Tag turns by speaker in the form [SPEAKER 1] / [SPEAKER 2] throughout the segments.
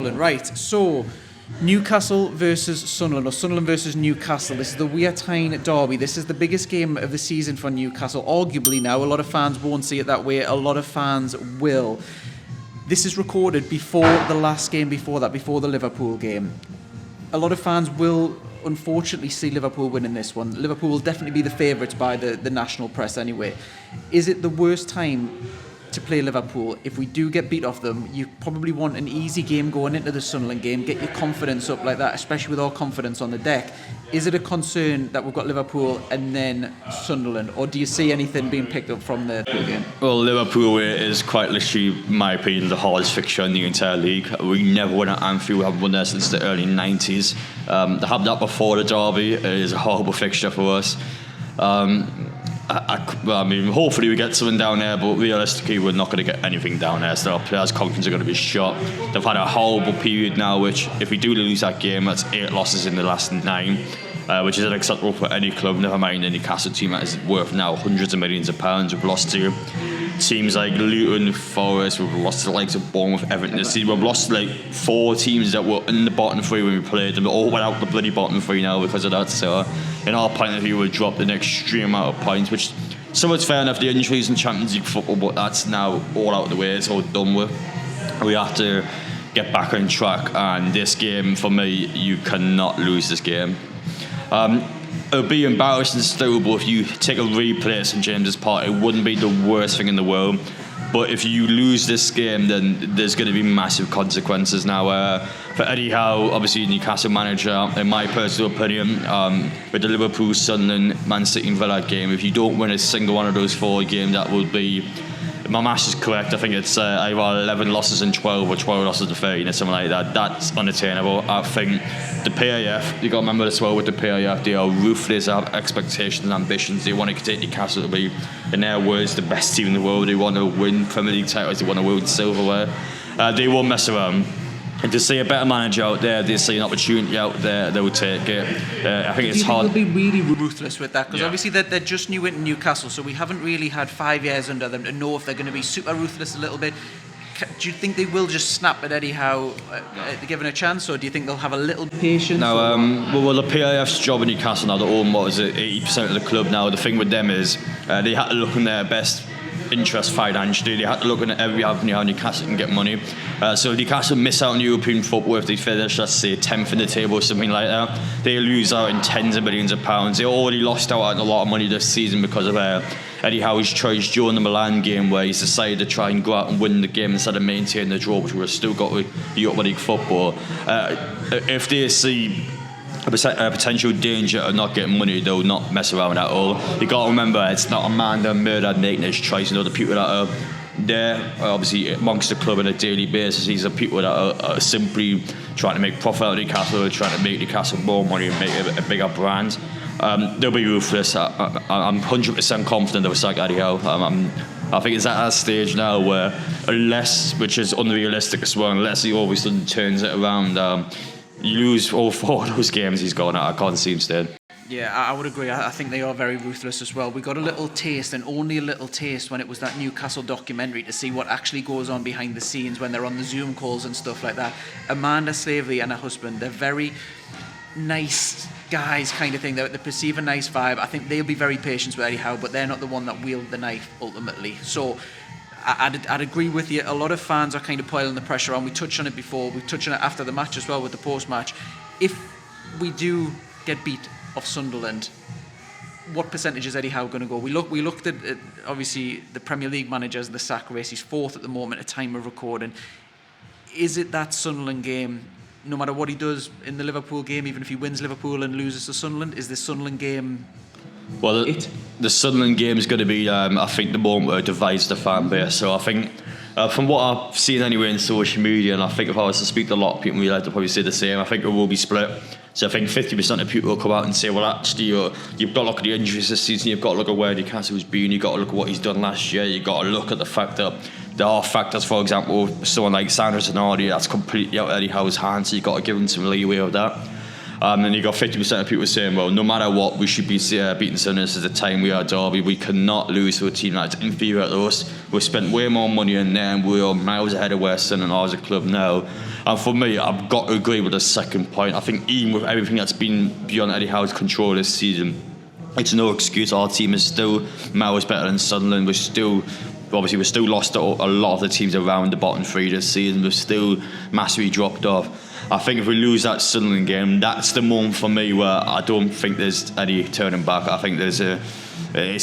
[SPEAKER 1] Sunderland. Right, so Newcastle versus Sunderland, or Sunderland versus Newcastle. This is the Wear Tyne derby. This is the biggest game of the season for Newcastle. Arguably now, a lot of fans won't see it that way. A lot of fans will. This is recorded before the last game before that, before the Liverpool game. A lot of fans will unfortunately see Liverpool winning this one. Liverpool will definitely be the favourites by the national press anyway. Is it the worst time to play Liverpool? If we do get beat off them, you probably want an easy game going into the Sunderland game, get your confidence up like that, especially with our confidence on the deck. Is it a concern that we've got Liverpool and then Sunderland, or do you see anything being picked up from the game?
[SPEAKER 2] Well, Liverpool is quite literally, in my opinion, the hardest fixture in the entire league. We never won at Anfield. We haven't won there since the early 90s. To have that before the derby is a horrible fixture for us. I mean, hopefully we get something down there, but realistically we're not going to get anything down there, so our players' confidence are going to be shot. They've had a horrible period now, which if we do lose that game, that's 8 losses in the last 9, which is unacceptable for any club, never mind any Newcastle team that is worth now hundreds of millions of pounds. We've lost to teams like Luton, Forest, we've lost to the likes of Bournemouth, Everton this season. We've lost to like 4 teams that were in the bottom 3 when we played them. They all went out the bloody bottom 3 now because of that. So in our point of view, we've dropped an extreme amount of points, which somewhat fair enough, the injuries in Champions League football, but that's now all out of the way, it's all done with. We have to get back on track, and this game, for me, you cannot lose this game. It would be embarrassing still, but if you take a replay at St James's Park, it wouldn't be the worst thing in the world. But if you lose this game, then there's going to be massive consequences. Now, for Eddie Howe, obviously Newcastle manager, in my personal opinion, with the Liverpool, Sunderland, Man City and Villa game, if you don't win a single one of those 4 games, that would be, my maths is correct, I think it's either 11 losses in 12 or 12 losses to 13 or something like that. That's unattainable. I think the PAF, you got to remember as well with the PAF, they are ruthless, they have expectations and ambitions. They want to take Newcastle to be, in their words, the best team in the world. They want to win Premier League titles, they want to win silverware. They won't mess around. And to see a better manager out there, they see an opportunity out there, they will take it. I think it's hard.
[SPEAKER 1] They'll be really ruthless with that, because obviously they're just new into Newcastle, so we haven't really had 5 years under them to know if they're going to be super ruthless a little bit. Do you think they will just snap at Eddie Howe given a chance, or do you think they'll have a little patience?
[SPEAKER 2] No, well, the PIF's job in Newcastle now, they own, 80% of the club now. The thing with them is they had to look in their best interest financially. They had to look at every avenue how Newcastle can get money. So if Newcastle miss out on European football, if they finish, let's say, 10th in the table or something like that, they lose out in tens of millions of pounds. They already lost out on a lot of money this season because of Eddie Howe's choice during the Milan game, where he's decided to try and go out and win the game instead of maintain the draw, which we've still got with Europa League football. If they see a potential danger of not getting money, they'll not mess around at all. You got to remember, it's not a man that murdered making his choice. The people that are there, obviously amongst the club on a daily basis, these are people that are simply trying to make profit out of Newcastle, trying to make Newcastle more money and make it a bigger brand. They'll be ruthless. I'm 100% confident they'll sack Eddie Howe. I think it's at that stage now where, unless, which is unrealistic as well, unless he all of a sudden turns it around, you lose all 4 of those games he's gone at. I can't see him staying.
[SPEAKER 1] Yeah, I would agree. I think they are very ruthless as well. We got a little taste, and only a little taste, when it was that Newcastle documentary, to see what actually goes on behind the scenes when they're on the Zoom calls and stuff like that. Amanda Slaveley and her husband, they're very nice guys kind of thing. They perceive a nice vibe. I think they'll be very patient with Eddie Howe, but they're not the one that wield the knife ultimately. So I'd agree with you. A lot of fans are kind of piling the pressure on. We touched on it before. We touched on it after the match as well with the post-match. If we do get beat off Sunderland, what percentage is Eddie Howe going to go? We looked at obviously the Premier League managers, the sack race. He's 4th at the moment at time of recording. Is it that Sunderland game? No matter what he does in the Liverpool game, even if he wins Liverpool and loses to Sunderland, is the Sunderland game?
[SPEAKER 2] Well, the Sunderland game is going to be, I think, the moment where it divides the fan base. So I think, from what I've seen anyway in social media, and I think if I was to speak to a lot of people, they'd probably say the same. I think it will be split. So I think 50% of people will come out and say, well, actually, you've got to look at the injuries this season, you've got to look at where Newcastle's been, you've got to look at what he's done last year, you've got to look at the fact that there are factors, for example, someone like Sandro Tonali, that's completely out of Eddie Howe's hands, so you've got to give him some leeway with that. And you got 50% of people saying, well, no matter what, we should be beating Sunderland at the time we are Derby. We cannot lose to a team that's inferior to us. We've spent way more money in there, and we're miles ahead of where Sunderland are as a club now. And for me, I've got to agree with the second point. I think even with everything that's been beyond Eddie Howe's control this season, it's no excuse. Our team is still miles better than Sunderland. We're still lost to a lot of the teams around the bottom three this season. We're still massively dropped off. I think if we lose that Sunderland game, that's the moment for me where I don't think there's any turning back. I think it's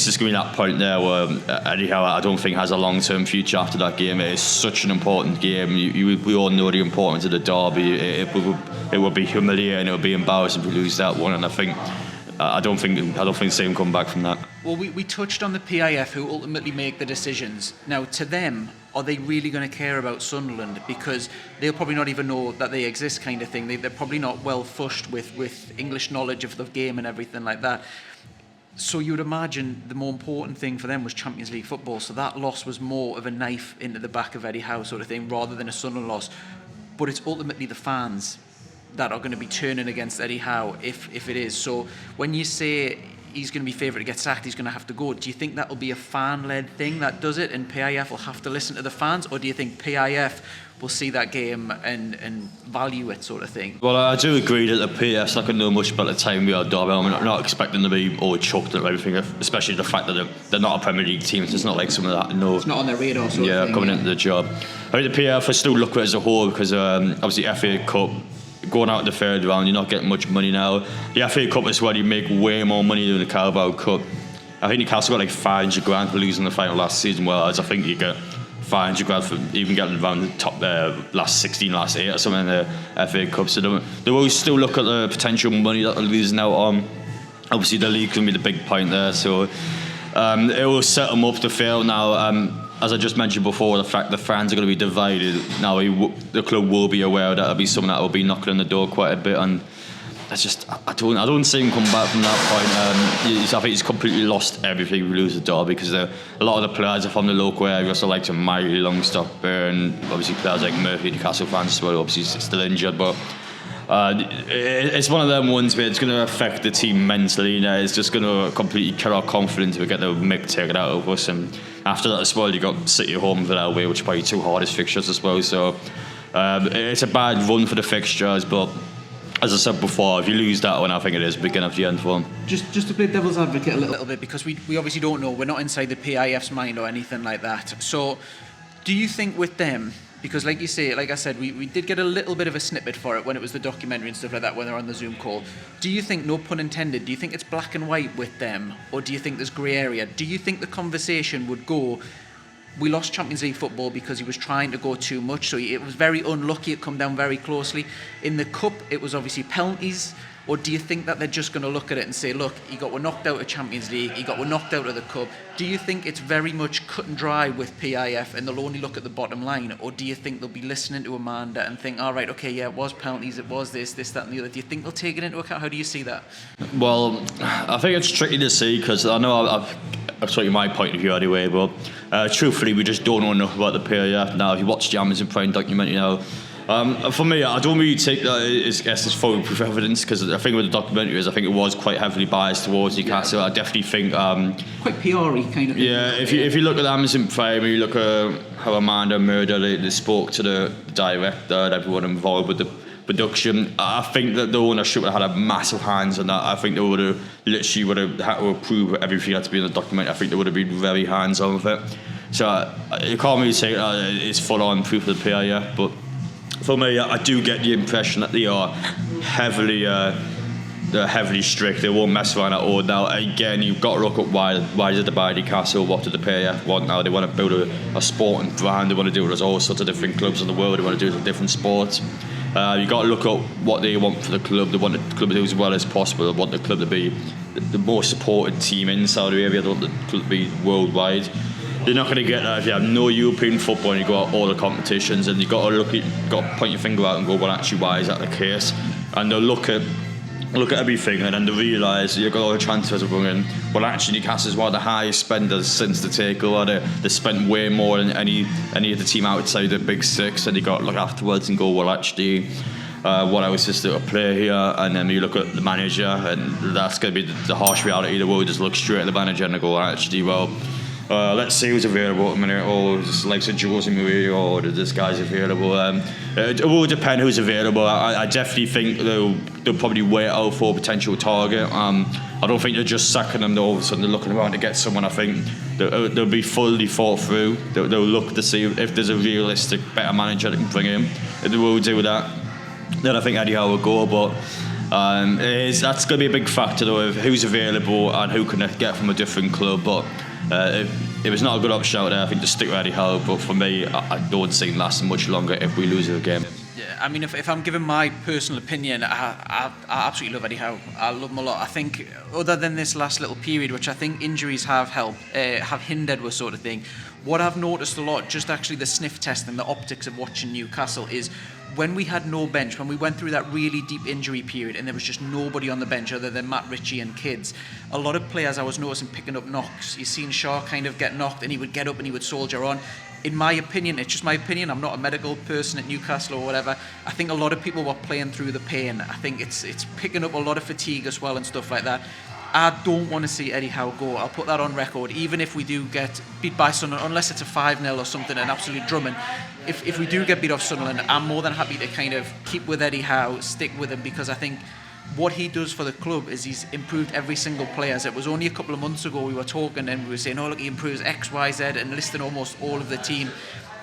[SPEAKER 2] just going to be that point there where Eddie Howe, I don't think, has a long-term future after that game. It is such an important game. We all know the importance of the derby. It would be humiliating. It would be embarrassing if we lose that one. And I don't think see him come back from that.
[SPEAKER 1] Well, we touched on the PIF, who ultimately make the decisions. Now, to them, are they really going to care about Sunderland? Because they'll probably not even know that they exist, kind of thing. They're probably not well fushed with English knowledge of the game and everything like that. So you would imagine the more important thing for them was Champions League football. So that loss was more of a knife into the back of Eddie Howe sort of thing, rather than a Sunderland loss. But it's ultimately the fans that are going to be turning against Eddie Howe if it is. So when you say he's going to be favourite to get sacked, he's going to have to go, do you think that will be a fan-led thing that does it and PIF will have to listen to the fans, or do you think PIF will see that game and value it, sort of thing?
[SPEAKER 2] Well, I do agree that the PIF's not going to know much about the time we are Derby. I'm not expecting them to be all chucked or everything, especially the fact that they're not a Premier League team. It's not like some of that. No,
[SPEAKER 1] it's not on their radar sort of thing.
[SPEAKER 2] Coming into the job. I think the PIF will still look at it as a whole, because obviously FA Cup, going out in the third round, you're not getting much money now. The FA Cup is where you make way more money than the Carabao Cup. I think Newcastle got like 500 grand for losing the final last season, whereas I think you get 500 grand for even getting around the top last 16, last 8 or something in the FA Cup. So they will still look at the potential money that they're losing out on. Obviously the league can be the big point there, so it will set them up to fail now. As I just mentioned before, the fact the fans are going to be divided now, the club will be aware that it'll be someone that will be knocking on the door quite a bit, and that's just I don't see him come back from that point. I think he's completely lost everything if we lose the derby, because a lot of the players are from the local area, so like Miley, Longstop, and obviously players like Murphy, Newcastle fans as well. Obviously he's still injured, but it's one of them ones where it's going to affect the team mentally. It's just going to completely kill our confidence if we get the mick taken out of us. And after that as well, you got City home and Villa away, which are probably two hardest fixtures as well. So it's a bad run for the fixtures, but as I said before, if you lose that one, I think it is the beginning of the end for them.
[SPEAKER 1] Just to play devil's advocate a little bit, because we obviously don't know, we're not inside the PIF's mind or anything like that. So do you think with them, because like you say, like I said, we did get a little bit of a snippet for it when it was the documentary and stuff like that, when they're on the Zoom call. Do you think, no pun intended, do you think it's black and white with them, or do you think there's grey area? Do you think the conversation would go, we lost Champions League football because he was trying to go too much, so it was very unlucky, it come down very closely. In the Cup, it was obviously penalties. Or do you think that they're just going to look at it and say, look, we're knocked out of Champions League, we're knocked out of the Cup? Do you think it's very much cut and dry with PIF and they'll only look at the bottom line? Or do you think they'll be listening to Amanda and think, all right, okay, yeah, it was penalties, it was this, that and the other? Do you think they'll take it into account? How do you see that?
[SPEAKER 2] Well, I think it's tricky to see, because I know I've told you my point of view anyway, but truthfully, we just don't know enough about the PIF. Now, if you watch the Amazon Prime documentary now, for me, I don't really take that as full proof evidence, because I think with the documentary I think it was quite heavily biased towards Newcastle. I definitely think
[SPEAKER 1] quite PR-y kind of thing.
[SPEAKER 2] Yeah, if you look at the Amazon Prime and you look at how Amanda Murder they spoke to the director and everyone involved with the production, I think that the ownership would have had a massive hands on that. I think they would have had to approve everything had to be in the documentary. I think they would have been very hands-on with it. So you can't really say it's full-on proof of the PIF, but for me, I do get the impression that they are heavily strict. They won't mess around at all. Now, again, you've got to look at why did they buy Newcastle? What did the PIF want now? They want to build a sporting brand. They want to do it with all sorts of different clubs in the world. They want to do it with different sports. You've got to look at what they want for the club. They want the club to do as well as possible. They want the club to be the most supported team in Saudi Arabia. They want the club to be worldwide. You're not going to get that if you have no European football and you go out all the competitions, and you've got to point your finger out and go, well, actually, why is that the case? And they'll look at everything, and then they realise you've got all the transfers are brought in. Well, actually, Newcastle is one of the highest spenders since the takeover. They spent way more than any of the team outside the Big Six, and you got to look afterwards and go, well, actually, what else is there to play here? And then you look at the manager, and that's going to be the harsh reality. The world just look straight at the manager and go, actually, well, let's see who's available at the minute. Or just like Jose Mourinho, or this guy's available. It will depend who's available. I definitely think they'll probably wait out for a potential target. I don't think they're just sacking them all of a sudden. They're looking around to get someone. I think they'll be fully thought through. They'll look to see if there's a realistic, better manager that can bring in. If they will do that, then I think Eddie Howe will go. But that's going to be a big factor though, of who's available and who can get from a different club. But it was not a good option out there. I think to stick with Eddie Howe, but for me, I don't see it lasting much longer if we lose the game.
[SPEAKER 1] Yeah, I mean, if I'm giving my personal opinion, I absolutely love Eddie Howe. I love him a lot. I think, other than this last little period, which I think injuries have hindered with sort of thing, what I've noticed a lot, just actually the sniff test and the optics of watching Newcastle, is when we had no bench, when we went through that really deep injury period and there was just nobody on the bench other than Matt Ritchie and kids, a lot of players I was noticing picking up knocks. You've seen Shaw kind of get knocked and he would get up and he would soldier on. In my opinion, it's just my opinion, I'm not a medical person at Newcastle or whatever, I think a lot of people were playing through the pain. I think it's picking up a lot of fatigue as well and stuff like that. I don't want to see Eddie Howe go. I'll put that on record. Even if we do get beat by Sunderland, unless it's a 5-0 or something, an absolute drumming, if we do get beat off Sunderland, I'm more than happy to kind of keep with Eddie Howe, stick with him, because I think what he does for the club is he's improved every single player. It was only a couple of months ago we were talking and we were saying, oh look, he improves X, Y, Z, and listing almost all of the team.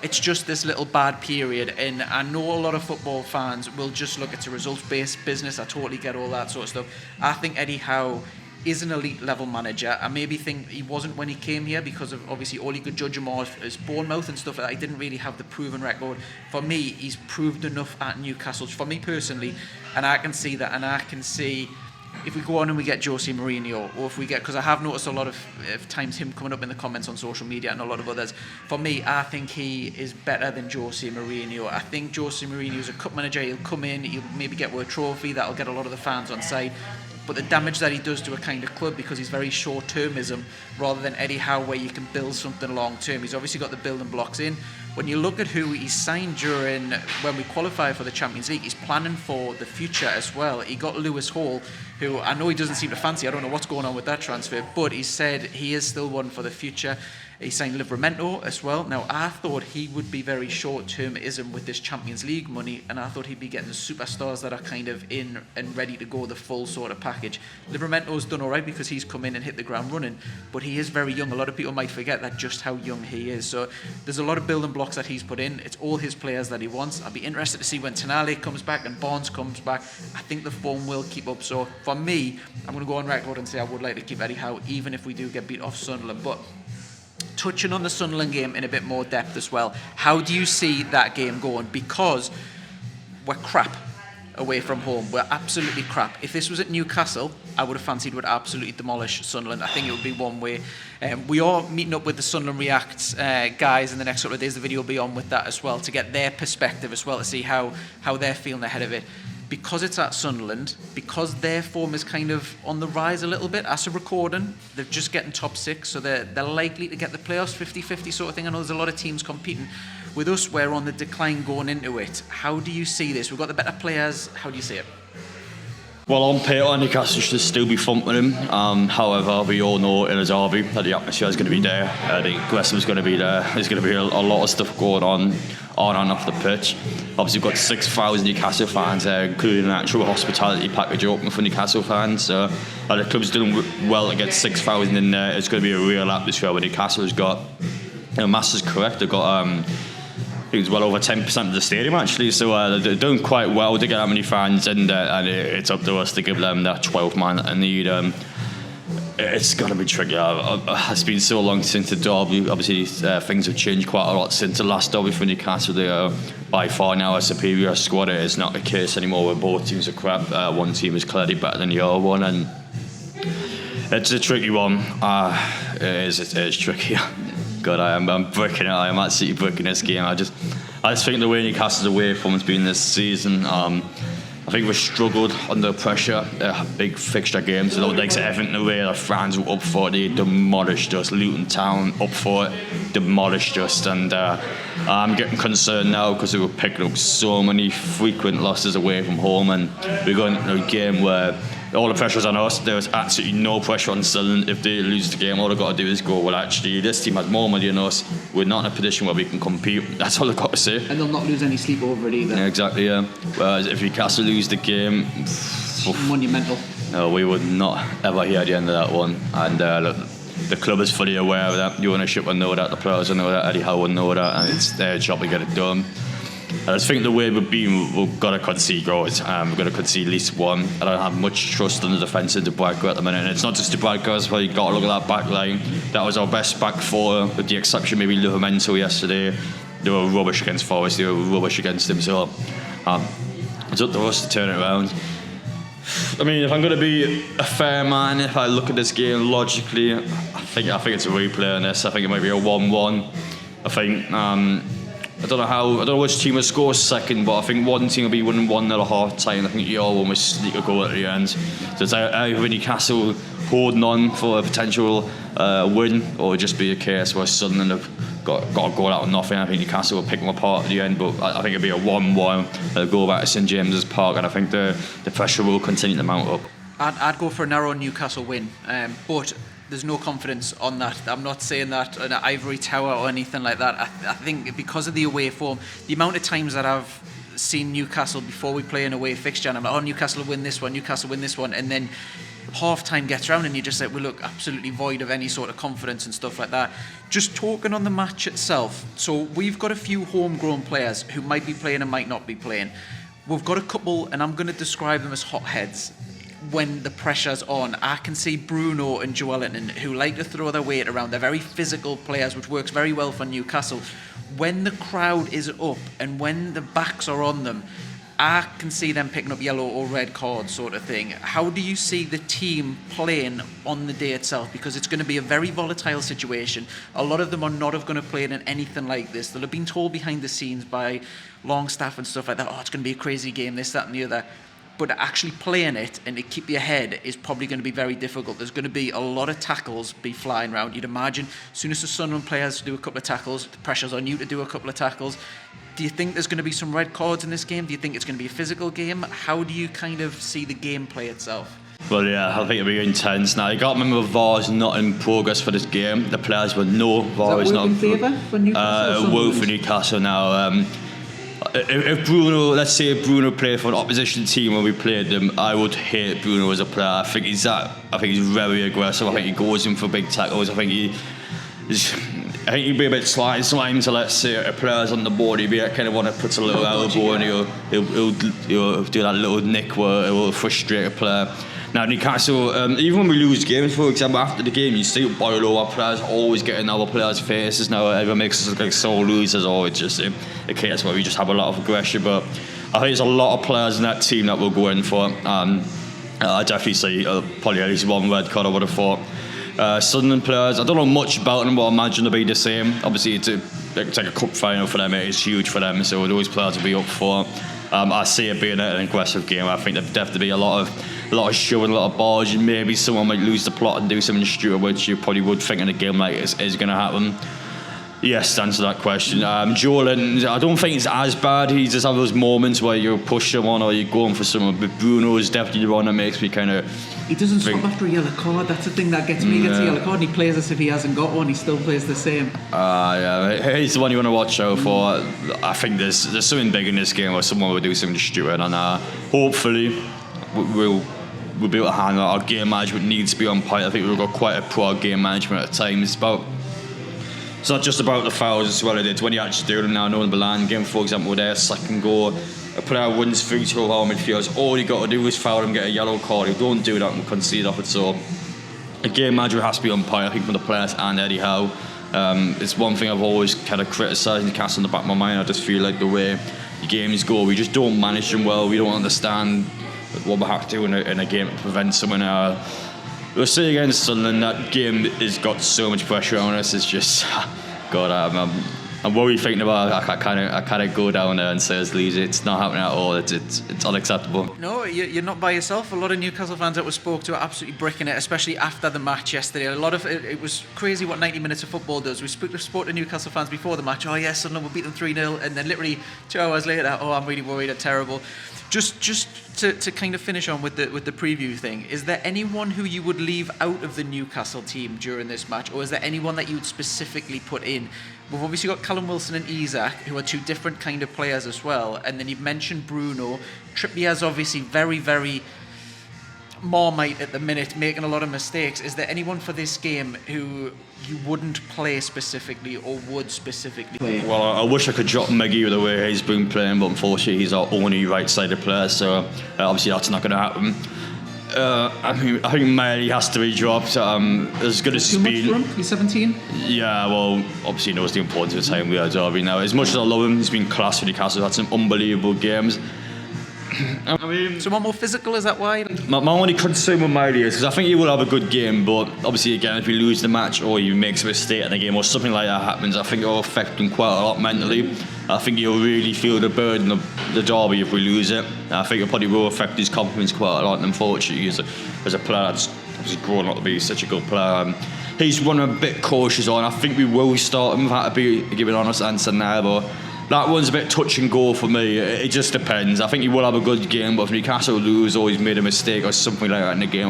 [SPEAKER 1] It's just this little bad period, and I know a lot of football fans will just look at a results-based business. I totally get all that sort of stuff. I think Eddie Howe is an elite level manager. I maybe think he wasn't when he came here because of obviously all you could judge him on is Bournemouth and stuff like that. He didn't really have the proven record. For me, he's proved enough at Newcastle, for me personally, and I can see that, and I can see if we go on and we get Jose Mourinho, or if we get, because I have noticed a lot of times him coming up in the comments on social media and a lot of others, for me, I think he is better than Jose Mourinho. I think Jose Mourinho is a cup manager. He'll come in, he'll maybe get a trophy, that'll get a lot of the fans on side. But the damage that he does to a kind of club, because he's very short-termism rather than Eddie Howe, where you can build something long-term. He's obviously got the building blocks in. When you look at who he signed during when we qualified for the Champions League, he's planning for the future as well. He got Lewis Hall, who I know he doesn't seem to fancy. I don't know what's going on with that transfer, but he said he is still one for the future. He signed Livramento as well. Now, I thought he would be very short-termism with this Champions League money, and I thought he'd be getting the superstars that are kind of in and ready to go, the full sort of package. Livramento's done all right because he's come in and hit the ground running, but he is very young. A lot of people might forget that just how young he is. So there's a lot of building blocks that he's put in. It's all his players that he wants. I'll be interested to see when Tonali comes back and Barnes comes back. I think the form will keep up. So for me, I'm going to go on record and say I would like to keep Eddie Howe, even if we do get beat off Sunderland. But touching on the Sunderland game in a bit more depth as well, how do you see that game going? Because we're crap away from home. We're absolutely crap. If this was at Newcastle, I would have fancied we'd absolutely demolish Sunderland. I think it would be one way. We are meeting up with the Sunderland Reacts guys in the next couple of days. The video will be on with that as well, to get their perspective as well, to see how they're feeling ahead of it. Because it's at Sunderland, because their form is kind of on the rise a little bit, as a recording, they're just getting top 6, so they're likely to get the playoffs, 50-50 sort of thing. I know there's a lot of teams competing. With us, we're on the decline going into it. How do you see this? We've got the better players. How do you see it?
[SPEAKER 2] Well, on paper, Newcastle should still be thumping him. However, we all know in a derby that the atmosphere is going to be there. The aggression's going to be there. There's going to be a lot of stuff going on and off the pitch. Obviously, we've got 6,000 Newcastle fans there, including an actual hospitality package open for Newcastle fans. So the club's doing well to get 6,000 in there. It's going to be a real atmosphere where Newcastle has got, Master's correct, they've got I think it's well over 10% of the stadium actually, so they're doing quite well to get that many fans in there, and it's up to us to give them that 12 man that they need. It's going to be tricky. It's been so long since the derby. Obviously, things have changed quite a lot since the last derby for Newcastle. They are by far now a superior squad. It is not the case anymore where both teams are crap. One team is clearly better than the other one, and it's a tricky one. It is tricky. God, I'm bricking it. I'm absolutely bricking this game. I just think the way Newcastle's away from has been this season. I think we struggled under pressure. Big fixture games. Like Everton away, our fans were up for it. They demolished us. Luton Town up for it, demolished us. And I'm getting concerned now because we were picking up so many frequent losses away from home, and we're going into a game where all the pressure's on us. There's absolutely no pressure on Sunderland. If they lose the game, all they've got to do is go, well, actually, this team has more money than us. We're not in a position where we can compete. That's all they've got to say.
[SPEAKER 1] And they'll not lose any sleep over it either.
[SPEAKER 2] Yeah, exactly, yeah. Whereas if Newcastle lose the game...
[SPEAKER 1] monumental.
[SPEAKER 2] No, we would not ever hear the end of that one. And look, the club is fully aware of that. The ownership will know that. The players will know that. Eddie Howe will know that. And it's their job to get it done. I just think the way we've got to concede goals. We've got to concede at least one. I don't have much trust in the defence of Dubravka at the minute. And it's not just Dubravka as well. You've got to look at that back line. That was our best back four, with the exception maybe Livramento yesterday. They were rubbish against Forest. They were rubbish against him. So it's up to us to turn it around. I mean, if I'm going to be a fair man, if I look at this game logically, I think it's a replay on this. I think it might be a 1-1. I think... I don't know which team will score second, but I think one team will be winning 1-0 at half time. I think the other one will sneak a goal at the end. So it's either Newcastle holding on for a potential win, or just be a case where Sunderland have got a goal out of nothing. I think Newcastle will pick them apart at the end, but I think it'll be a 1-1. They'll go back to St James's Park, and I think the pressure will continue to mount up.
[SPEAKER 1] I'd go for a narrow Newcastle win, but there's no confidence on that. I'm not saying that an ivory tower or anything like that. I think because of the away form, the amount of times that I've seen Newcastle before we play an away fixture, and I'm like, oh, Newcastle will win this one, and then half time gets around and you just say, we look absolutely void of any sort of confidence and stuff like that. Just talking on the match itself, so we've got a few homegrown players who might be playing and might not be playing. We've got a couple, and I'm going to describe them as hotheads. When the pressure's on, I can see Bruno and Joelinton, who like to throw their weight around. They're very physical players, which works very well for Newcastle. When the crowd is up and when the backs are on them, I can see them picking up yellow or red cards, sort of thing. How do you see the team playing on the day itself? Because it's going to be a very volatile situation. A lot of them are not going to play in anything like this. They'll have been told behind the scenes by Longstaff and stuff like that, oh, it's going to be a crazy game, this, that and the other. But actually playing it and to keep your head is probably going to be very difficult. There's going to be a lot of tackles be flying around. You'd imagine as soon as the Sunderland players do a couple of tackles, the pressure's on you to do a couple of tackles. Do you think there's going to be some red cards in this game? Do you think it's going to be a physical game? How do you kind of see the gameplay itself?
[SPEAKER 2] Well, yeah, I think it'll be intense. Now, you got to remember VAR's not in progress for this game. The players will know VAR is not in
[SPEAKER 1] favour for Newcastle?
[SPEAKER 2] Will for Newcastle now. If Bruno played for an opposition team when we played them, I would hate Bruno as a player. I think he's very aggressive. I think he goes in for big tackles. I think he'd be a bit slime to, let's say, a player's on the board. He'd be that kind of one that puts a little elbow and he'll do that little nick where it will frustrate a player. Now, Newcastle, even when we lose games, for example, after the game, you see Boyle, our players always getting our players' faces. Now, everyone makes us look like sore losers, or it's just a case where we just have a lot of aggression. But I think there's a lot of players in that team that will go in for. I definitely see probably at least one red card, I would have thought. Sunderland players, I don't know much about them, but I imagine they'll be the same. Obviously, it's like a cup final for them, it's huge for them, so those players will be up for. I see it being an aggressive game. I think there'll definitely be a lot of shoving, a lot of barging. Maybe someone might lose the plot and do something stupid, which you probably would think in a game like this is going to happen. Yes, to answer that question. Joelinton, I don't think it's as bad. He just have those moments where you push him on or you're going for someone. But Bruno is definitely the one that makes me kind of...
[SPEAKER 1] He doesn't stop after a yellow card. That's the thing that gets me. He gets a yellow card and he plays as if he hasn't got one. He still plays the same.
[SPEAKER 2] Yeah, he's the one you want to watch out for. I think there's something big in this game where someone will do something stupid, and hopefully we'll be able to handle it. Our game management needs to be on point. I think we've got quite a poor game management at times. It's not just about the fouls as well. It's when you actually do them now. Knowing the Milan game, for example, with their second goal, a player runs through to our midfielders. All you got to do is foul him, get a yellow card. You don't do that and concede off it. So a game management has to be on point, I think, from the players and Eddie Howe. It's one thing I've always kind of criticised and cast in the back of my mind. I just feel like the way the games go, we just don't manage them well. We don't understand what we have to do in a game to prevent someone. We'll see against Sunderland, that game has got so much pressure on us. It's just, God, I'm worried thinking about I can't go down there and say it's not happening at all. It's unacceptable.
[SPEAKER 1] No, you're not by yourself. A lot of Newcastle fans that we spoke to are absolutely bricking it, especially after the match yesterday. A lot of it was crazy what 90 minutes of football does. We spoke to Newcastle fans before the match. Oh yes, Sunderland will beat them 3-0, and then literally 2 hours later, oh, I'm really worried, they're terrible. Just to kind of finish on with the preview thing, is there anyone who you would leave out of the Newcastle team during this match, or is there anyone that you would specifically put in? We've obviously got Callum Wilson and Isak, who are two different kind of players as well, and then you've mentioned Bruno. Trippier's obviously very, very Marmite at the minute, making a lot of mistakes. Is there anyone for this game who you wouldn't play specifically or would specifically play?
[SPEAKER 2] Well, I wish I could drop Miggy the way he's been playing, but unfortunately he's our only right-sided player, so obviously that's not going to happen. I think Miley has to be dropped. As good as he's been.
[SPEAKER 1] He's 17.
[SPEAKER 2] Yeah, well, obviously he knows the importance of the time we are Derby now. As much as I love him, he's been class for Newcastle. Had some unbelievable games. I mean,
[SPEAKER 1] someone more physical, is that why?
[SPEAKER 2] My only concern with Miley is because I think he will have a good game, but obviously again, if he loses the match or he makes a mistake in the game or something like that happens, I think it will affect him quite a lot mentally. I think he'll really feel the burden of the derby if we lose it. I think it probably will affect his confidence quite a lot, and unfortunately as a player that's obviously grown up to be such a good player, he's running a bit cautious on. I think we will start him, if I had to give an honest answer now, but that one's a bit touch and go for me. It just depends. I think he will have a good game, but if Newcastle lose or he's made a mistake or something like that in the game,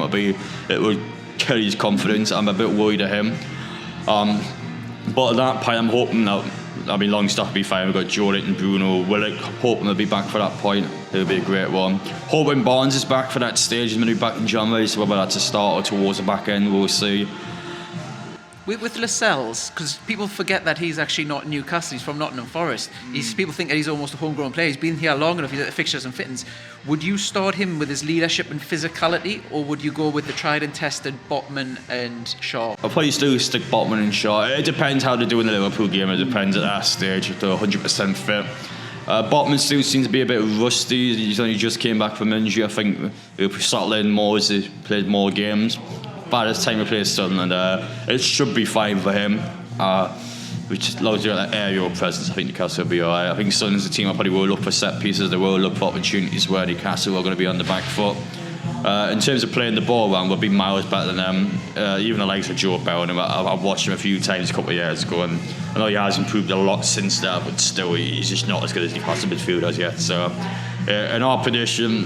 [SPEAKER 2] it will kill his confidence. I'm a bit worried of him. But at that point, I'm hoping that, Longstaff will be fine. We've got Jordan and Bruno Willock. Hoping they'll be back for that point. It'll be a great one. Hoping Barnes is back for that stage. He's going to be back in January, so whether that's a start or towards the back end, we'll see.
[SPEAKER 1] With Lascelles, because people forget that he's actually not Newcastle, he's from Nottingham Forest. People think that he's almost a homegrown player. He's been here long enough, he's at the fixtures and fittings. Would you start him with his leadership and physicality, or would you go with the tried and tested Botman and Shaw?
[SPEAKER 2] I'll probably still stick Botman and Shaw. It depends how they do in the Liverpool game. It depends at that stage if they're 100% fit. Botman still seems to be a bit rusty. He's only just came back from injury. I think he'll settle in more as he plays more games. By the time he plays Sunderland, it should be fine for him. Which as long as you've got that aerial presence, I think Newcastle will be alright. I think Sunderland's a team I probably will look for set pieces. They will look for opportunities where Newcastle are going to be on the back foot. In terms of playing the ball around, we'll be miles better than them. Even the likes of Joe Bellingham, I've watched him a few times a couple of years ago, and I know he has improved a lot since that, but still he's just not as good as Newcastle midfielders yet. So in our prediction,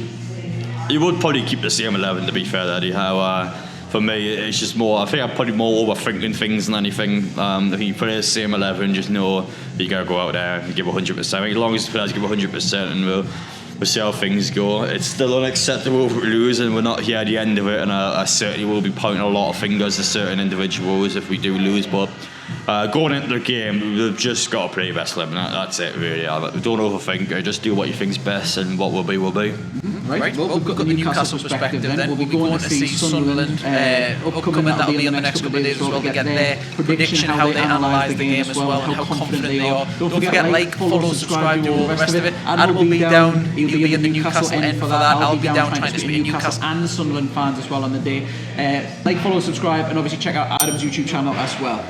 [SPEAKER 2] he would probably keep the same 11, to be fair to Eddie Howe. For me, it's just more, I think I'm probably more overthinking things than anything. I think you play the same 11, just know you got to go out there and give 100%. I think as long as the players give 100%, and we'll see how things go. It's still unacceptable if we lose, and we're not here at the end of it, and I certainly will be pointing a lot of fingers at certain individuals if we do lose, but going into the game, we've just got to play best 11. That's it, really. Don't overthink it, just do what you think's best, and what will be, will be.
[SPEAKER 1] Right, well, we've got the Newcastle perspective then. We'll be going to see Sunderland upcoming. That'll be in the next couple of days as well. We get their prediction, how they analyse the game as well, and how confident they are. Don't forget, like, follow, subscribe, do all the rest of it. Adam will be down, he'll be in the Newcastle end for that. I'll be down trying to speak Newcastle and Sunderland fans as well on the day. Like, follow, subscribe, and obviously check out Adam's YouTube channel as well.